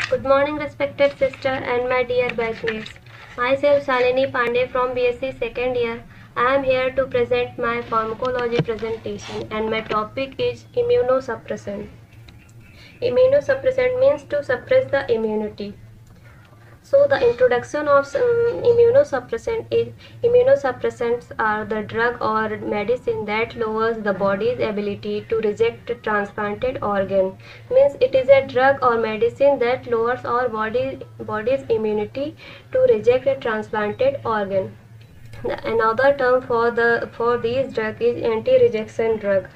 Good morning, respected sister and my dear batchmates. Myself Shalini Pandey from BSc second year. I am here to present my pharmacology presentation and my topic is immunosuppressant. Immunosuppressant means to suppress the immunity. So the introduction of immunosuppressants are the drug or medicine that lowers the body's ability to reject transplanted organ. Means it is a drug or medicine that lowers our body's immunity to reject a transplanted organ. Another term for these drug is anti-rejection drug.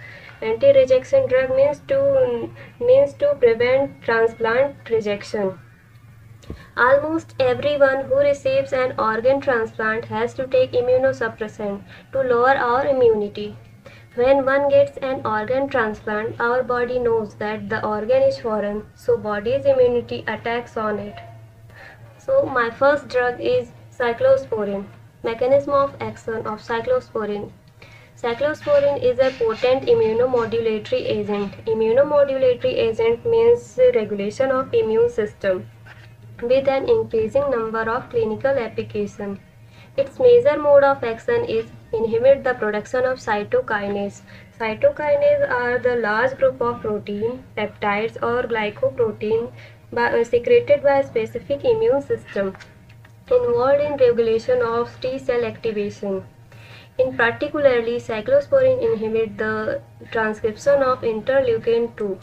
Anti-rejection drug means to prevent transplant rejection. Almost everyone who receives an organ transplant has to take immunosuppressant to lower our immunity. When one gets an organ transplant, our body knows that the organ is foreign, so body's immunity attacks on it. So my first drug is cyclosporin. Mechanism of action of cyclosporin. Cyclosporin is a potent immunomodulatory agent. Immunomodulatory agent means regulation of immune system with an increasing number of clinical applications. Its major mode of action is inhibit the production of cytokinase. Cytokinase are the large group of protein, peptides or glycoprotein secreted by a specific immune system involved in regulation of T cell activation. In particularly, cyclosporin inhibit the transcription of interleukin 2.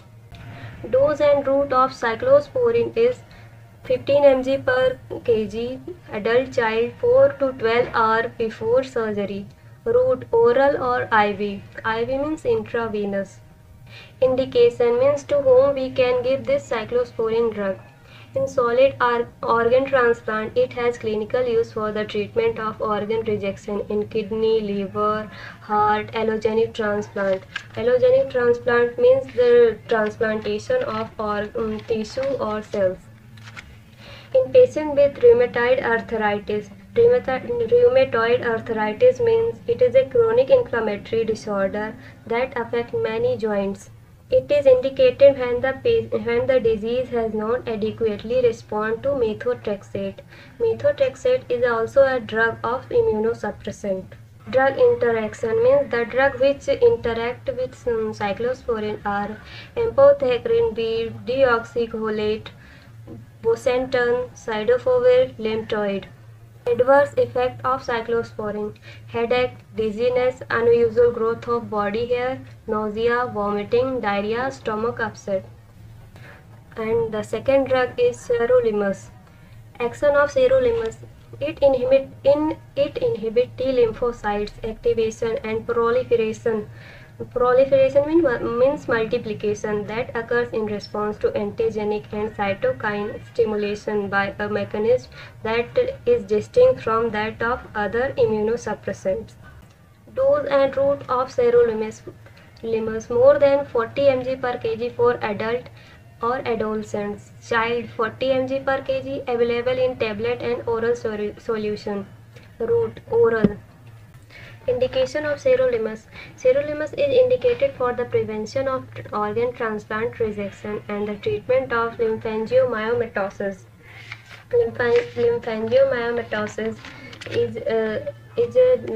Dose and route of cyclosporin is 15 mg per kg adult child 4 to 12 hours before surgery. Route oral or IV. IV means intravenous. Indication means to whom we can give this cyclosporin drug. In solid organ transplant, it has clinical use for the treatment of organ rejection in kidney, liver, heart, allogenic transplant. Allogenic transplant means the transplantation of tissue or cells. In patients with rheumatoid arthritis, rheumatoid arthritis means it is a chronic inflammatory disorder that affects many joints. It is indicated when the disease has not adequately responded to methotrexate. Methotrexate is also a drug of immunosuppressant. Drug interaction means the drug which interact with cyclosporin are amphotericin B, deoxycholate, bosentan, cidofovir, lymphoid. Adverse effect of cyclosporin: headache, dizziness, unusual growth of body hair, nausea, vomiting, diarrhea, stomach upset. And the second drug is sirolimus. Action of sirolimus: it inhibit T lymphocytes activation and proliferation. Means multiplication that occurs in response to antigenic and cytokine stimulation by a mechanism that is distinct from that of other immunosuppressants. Dose and route of sirolimus: more than 40 mg per kg for adult or adolescents. Child 40 mg per kg, available in tablet and oral solution. Route oral. Indication of sirolimus: sirolimus is indicated for the prevention of organ transplant rejection and the treatment of lymphangiomyomatosis. Lymphangiomyomatosis is a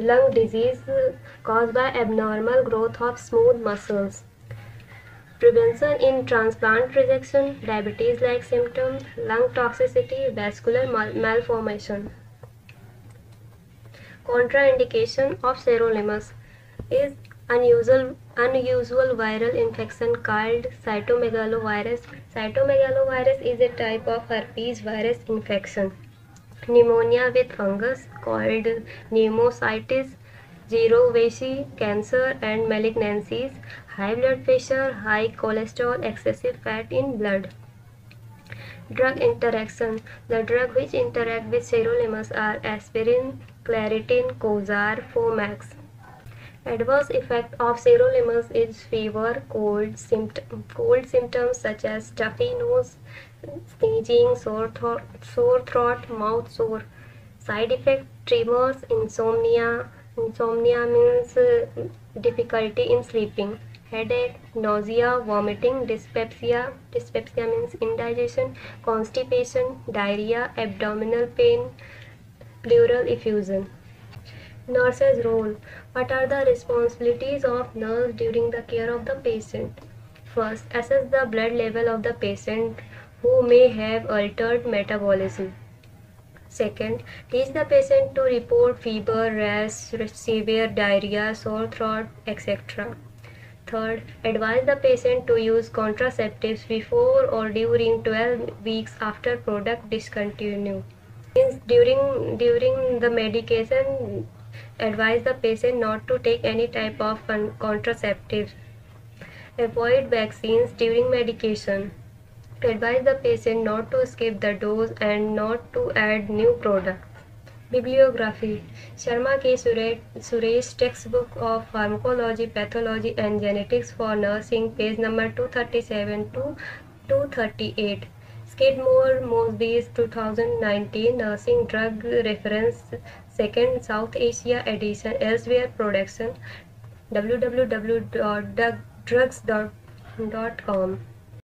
lung disease caused by abnormal growth of smooth muscles. Prevention in transplant rejection: diabetes-like symptoms, lung toxicity, vascular malformation. Contraindication of sirolimus is unusual viral infection called cytomegalovirus. Cytomegalovirus is a type of herpes virus infection. Pneumonia with fungus called pneumocystis, Girovaci, cancer and malignancies, high blood pressure, high cholesterol, excessive fat in blood. Drug interaction: the drug which interact with sirolimus are aspirin, Claritin, Cozar, Fomax. Adverse effect of sirolimus is fever, cold symptoms such as stuffy nose, sneezing, sore throat, mouth sore. Side effect: tremors, insomnia. Insomnia means difficulty in sleeping. headache, nausea, vomiting, dyspepsia, dyspepsia means indigestion, constipation, diarrhea, abdominal pain, pleural effusion. Nurse's role. What are the responsibilities of nurse during the care of the patient? First, assess the blood level of the patient who may have altered metabolism. Second, teach the patient to report fever, rash, severe diarrhea, sore throat, etc. Third, advise the patient to use contraceptives before or during 12 weeks after product discontinue. Means during the medication, advise the patient not to take any type of contraceptives. Avoid vaccines during medication. Advise the patient not to skip the dose and not to add new products. Bibliography. Sharma K. Suresh Textbook of Pharmacology, Pathology and Genetics for Nursing, page number 237 to 238. Skidmore, Mosby's 2019 Nursing Drug Reference, 2nd South Asia edition, elsewhere production, www.drugs.com.